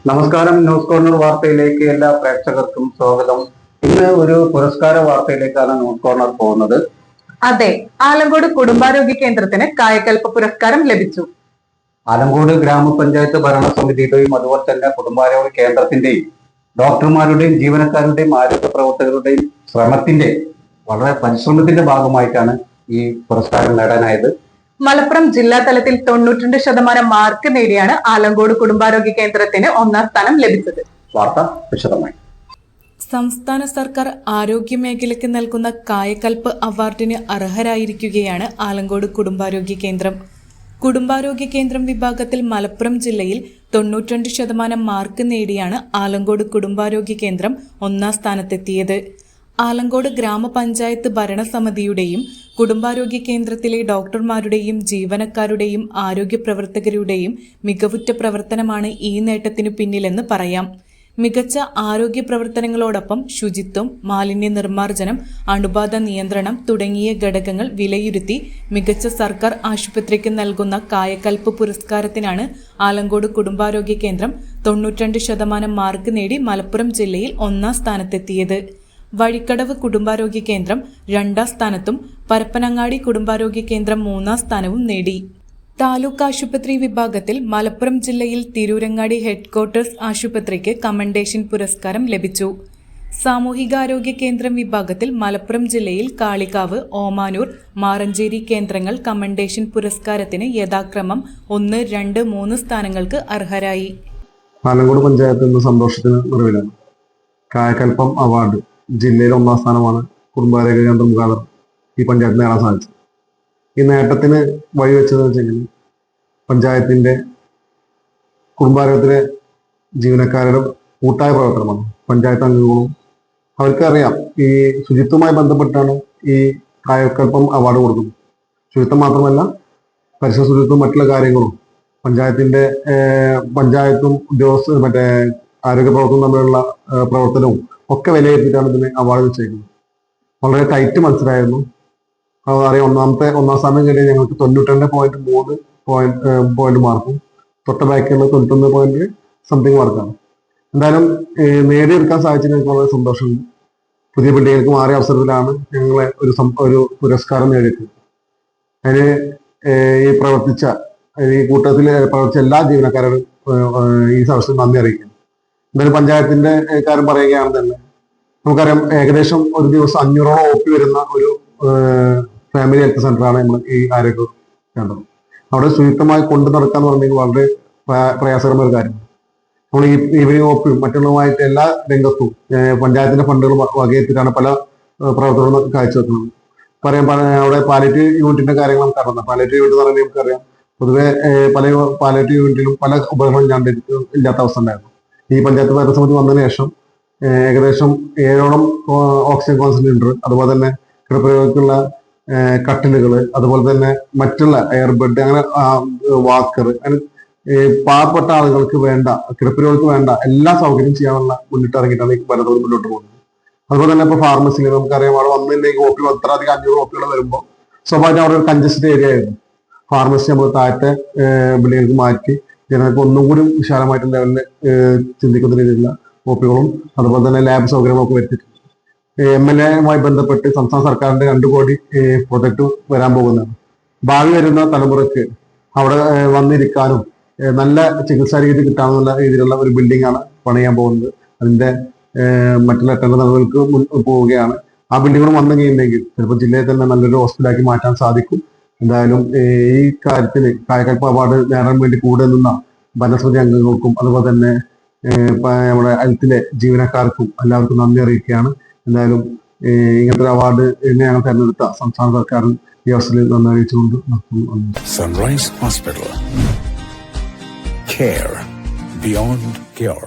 നമസ്കാരം. News corner വാർത്തയിലേക്ക് എല്ലാ പ്രേക്ഷകർക്കും സ്വാഗതം. ഇന്ന് ഒരു പുരസ്കാര വാർത്തയിലേക്കാണ് ന്യൂസ് കോർണർ പോകുന്നത്. അതെ, ആലങ്കോട് കുടുംബാരോഗ്യ കേന്ദ്രത്തിന് കായകൽപ്പ പുരസ്കാരം ലഭിച്ചു. ആലങ്കോട് ഗ്രാമപഞ്ചായത്ത് ഭരണസമിതിയുടെയും അതുപോലെ തന്നെ കുടുംബാരോഗ്യ കേന്ദ്രത്തിന്റെയും ഡോക്ടർമാരുടെയും ജീവനക്കാരുടെയും ആരോഗ്യ പ്രവർത്തകരുടെയും ശ്രമത്തിന്റെ വളരെ പരിശ്രമത്തിന്റെ ഭാഗമായിട്ടാണ് ഈ പുരസ്കാരം നേടാനായത്. മലപ്പുറം ജില്ലാ തലത്തിൽ 92% മാർക്ക് നേടിയാണ് ആലങ്കോട് കുടുംബാരോഗ്യ കേന്ദ്രത്തിന് 1ാം സ്ഥാനം ലഭിച്ചത്. വാർത്ത വിശദമായി. സംസ്ഥാന സർക്കാർ ആരോഗ്യ മേഖലയ്ക്ക് നൽകുന്ന കായകൽപ്പ് അവാർഡിന് അർഹരായിരിക്കുകയാണ് ആലങ്കോട് കുടുംബാരോഗ്യ കേന്ദ്രം. കുടുംബാരോഗ്യ കേന്ദ്രം വിഭാഗത്തിൽ മലപ്പുറം ജില്ലയിൽ 92% മാർക്ക് നേടിയാണ് ആലങ്കോട് കുടുംബാരോഗ്യ കേന്ദ്രം 1ാം സ്ഥാനത്തെത്തിയത്. ആലങ്കോട് ഗ്രാമപഞ്ചായത്ത് ഭരണസമിതിയുടെയും കുടുംബാരോഗ്യ കേന്ദ്രത്തിലെ ഡോക്ടർമാരുടെയും ജീവനക്കാരുടെയും ആരോഗ്യ പ്രവർത്തകരുടെയും മികവുറ്റ പ്രവർത്തനമാണ് ഈ നേട്ടത്തിനു പിന്നിലെന്ന് പറയാം. മികച്ച ആരോഗ്യ പ്രവർത്തനങ്ങളോടൊപ്പം ശുചിത്വം, മാലിന്യ നിർമ്മാർജ്ജനം, അണുബാധ നിയന്ത്രണം തുടങ്ങിയ ഘടകങ്ങൾ വിലയിരുത്തി മികച്ച സർക്കാർ ആശുപത്രിക്ക് നൽകുന്ന കായകൽപ്പ് പുരസ്കാരത്തിനാണ് ആലങ്കോട് കുടുംബാരോഗ്യ കേന്ദ്രം 92% മാർക്ക് നേടി മലപ്പുറം ജില്ലയിൽ 1ാം സ്ഥാനത്തെത്തിയത്. വഴിക്കടവ് കുടുംബാരോഗ്യ കേന്ദ്രം 2ാം സ്ഥാനത്തും പരപ്പനങ്ങാടി കുടുംബാരോഗ്യ കേന്ദ്രം 3ാം സ്ഥാനവും നേടി. താലൂക്ക് ആശുപത്രി വിഭാഗത്തിൽ മലപ്പുറം ജില്ലയിൽ തിരൂരങ്ങാടി ഹെഡ്ക്വാർട്ടേഴ്സ് ആശുപത്രിക്ക് കമൻഡേഷൻ പുരസ്കാരം ലഭിച്ചു. സാമൂഹികാരോഗ്യ കേന്ദ്രം വിഭാഗത്തിൽ മലപ്പുറം ജില്ലയിൽ കാളികാവ്, ഓമാനൂർ, മാറഞ്ചേരി കേന്ദ്രങ്ങൾ കമൻഡേഷൻ പുരസ്കാരത്തിന് യഥാക്രമം 1, 2, 3 സ്ഥാനങ്ങൾക്ക് അർഹരായി. ആലങ്കോട് പഞ്ചായത്ത് ഇന്ന് സന്തോഷത്തിന് നിറവിലാണ്. കായകൽപ്പം അവാർഡ് ജില്ലയിൽ 1ാം സ്ഥാനമാണ് കുടുംബാരോഗ്യ കേന്ദ്രം മുഖാന്തരം ഈ പഞ്ചായത്ത് നേടാൻ സാധിച്ചത്. ഈ നേട്ടത്തിന് വഴിവെച്ചതെന്ന് വെച്ചെങ്കിൽ പഞ്ചായത്തിന്റെ കുടുംബാരോഗ്യത്തിലെ ജീവനക്കാരുടെ കൂട്ടായ പ്രവർത്തനമാണ്. പഞ്ചായത്ത് അംഗങ്ങളും അവർക്കറിയാം ഈ ശുചിത്വവുമായി ബന്ധപ്പെട്ടാണ് ഈ കായകൽപ്പം അവാർഡ് കൊടുക്കുന്നത്. ശുചിത്വം മാത്രമല്ല, പരിസര ശുചിത്വം മറ്റുള്ള കാര്യങ്ങളും പഞ്ചായത്തും ഉദ്യോഗസ്ഥ ആരോഗ്യ പ്രവർത്തനം തമ്മിലുള്ള പ്രവർത്തനവും ഒക്കെ വിലയിരുത്തിയിട്ടാണ് ഇതിന് അവാർഡ് വെച്ചേക്കുന്നത്. വളരെ ടൈറ്റ് മത്സരമായിരുന്നു. അറിയാം, 1ാം സ്ഥാനം കിട്ടിയ ഞങ്ങൾക്ക് 92.3 പോയിന്റ് മാർക്കും തൊട്ട ബാക്കിയുള്ള 91 സംതിങ് മാർക്കാണ്. എന്തായാലും നേടിയെടുക്കാൻ സാധിച്ചതിന് എനിക്ക് വളരെ സന്തോഷമുണ്ട്. പുതിയ ബിൽഡിങ്ങിലേക്ക് മാറിയ അവസരത്തിലാണ് ഞങ്ങളെ ഒരു പുരസ്കാരം നേടിയത്. അതിന് ഈ കൂട്ടത്തിൽ പ്രവർത്തിച്ച എല്ലാ ജീവനക്കാരോടും ഈ അവസരം നന്ദി അറിയിക്കുന്നു. എന്തായാലും പഞ്ചായത്തിന്റെ കാര്യം പറയുകയാണെന്ന് തന്നെ നമുക്കറിയാം, ഏകദേശം ഒരു ദിവസം 500ഓളം OP വരുന്ന ഒരു ഫാമിലി ഹെൽത്ത് സെന്ററാണ് നമ്മൾ ഈ ആരോഗ്യ കേന്ദ്രം. അവിടെ ശുചിത്വമായി കൊണ്ടു നടക്കാന്ന് പറഞ്ഞെങ്കിൽ വളരെ പ്രയാസകരമായ ഒരു കാര്യമാണ്. നമ്മൾ ഈ ഈവനിങ് OP മറ്റുള്ളതുമായിട്ട് എല്ലാ രംഗത്തും പഞ്ചായത്തിന്റെ ഫണ്ടുകൾ വകയെത്തിയിട്ടാണ് പല പ്രവർത്തനങ്ങളും കാഴ്ചവെക്കുന്നത്. അവിടെ പാലിയേറ്റീവ് യൂണിറ്റിന്റെ കാര്യങ്ങൾ നമുക്ക് അറിയാം. പാലിയേറ്റീവ് യൂണിറ്റ് എന്ന് പറയുന്നത് നമുക്കറിയാം, പൊതുവെ പല പാലിയേറ്റീവ് യൂണിറ്റിലും പല ഉപകരണങ്ങളും ഇല്ലാത്ത അവസ്ഥ ഉണ്ടായിരുന്നു. ഈ പഞ്ചായത്ത് ഭരണസമിതി വന്നതിന് ശേഷം ഏകദേശം 7ഓളം ഓക്സിജൻ കോൺസെൻട്രേറ്റർ, അതുപോലെ തന്നെ കിടപ്പുരോഗിക്കുള്ള കട്ടിലുകൾ, അതുപോലെ തന്നെ മറ്റുള്ള എയർ ബെഡ്, അങ്ങനെ വാക്കർ, അങ്ങനെ പാവപ്പെട്ട ആളുകൾക്ക് വേണ്ട, കിടപ്പുരോഗികൾക്ക് വേണ്ട എല്ലാ സൗകര്യം ചെയ്യാനുള്ള മുന്നിട്ടിറങ്ങിയിട്ടാണ് ഈ ഭരണസമിതി മുന്നോട്ട് പോകുന്നത്. അതുപോലെ തന്നെ ഇപ്പൊ ഫാർമസിയിൽ നമുക്കറിയാം, അവിടെ വന്നില്ലെങ്കിൽ OP അത്രയധികം 500 OP വരുമ്പോൾ സ്വാഭാവികം അവിടെ ഒരു കൺജസ്റ്റഡ് ഏരിയ ആയിരുന്നു. ഫാർമസി നമ്മൾ താഴത്തെ ബിൽഡിങ്ങിലേക്ക് മാറ്റി ജനങ്ങൾക്ക് ഒന്നും കൂടി വിശാലമായിട്ടുള്ള ലെവലിൽ ചിന്തിക്കുന്ന രീതിയിലുള്ള OPകളും അതുപോലെ തന്നെ ലാബ് സൗകര്യങ്ങളൊക്കെ വരുത്തിയിട്ടുണ്ട്. MLA-യുമായി ബന്ധപ്പെട്ട് സംസ്ഥാന സർക്കാരിന്റെ 2 കോടി പ്രൊജക്ട് വരാൻ പോകുന്നതാണ്. ഭാവി വരുന്ന തലമുറയ്ക്ക് അവിടെ വന്നിരിക്കാനും നല്ല ചികിത്സാ രീതി കിട്ടാനുള്ള രീതിയിലുള്ള ഒരു ബിൽഡിംഗ് ആണ് പണിയാൻ പോകുന്നത്. അതിന്റെ മറ്റുള്ള ടെൻഡർ നടപടികൾക്ക് പോവുകയാണ്. ആ ബിൽഡിങ്ങുകൾ വന്നു കഴിഞ്ഞിട്ടുണ്ടെങ്കിൽ ചിലപ്പോൾ ജില്ലയിൽ തന്നെ നല്ലൊരു ഹോസ്പിറ്റലാക്കി മാറ്റാൻ സാധിക്കും. എന്തായാലും ഈ കാര്യത്തിൽ കായകൽപ്പ് അവാർഡ് നേടാൻ വേണ്ടി കൂടെ നിന്ന ഭരണസമിതി അംഗങ്ങൾക്കും അതുപോലെ തന്നെ നമ്മുടെ ഹെൽത്തിലെ ജീവനക്കാർക്കും എല്ലാവർക്കും നന്ദി അറിയിക്കുകയാണ്. എന്തായാലും ഇങ്ങനത്തെ ഒരു അവാർഡ് ഞങ്ങൾ തെരഞ്ഞെടുത്ത സംസ്ഥാന സർക്കാരിന് ഈ അവസരത്തിൽ നന്ദി അറിയിച്ചുകൊണ്ട് നിർത്തുന്നു. Sunrise hospital, care beyond cure.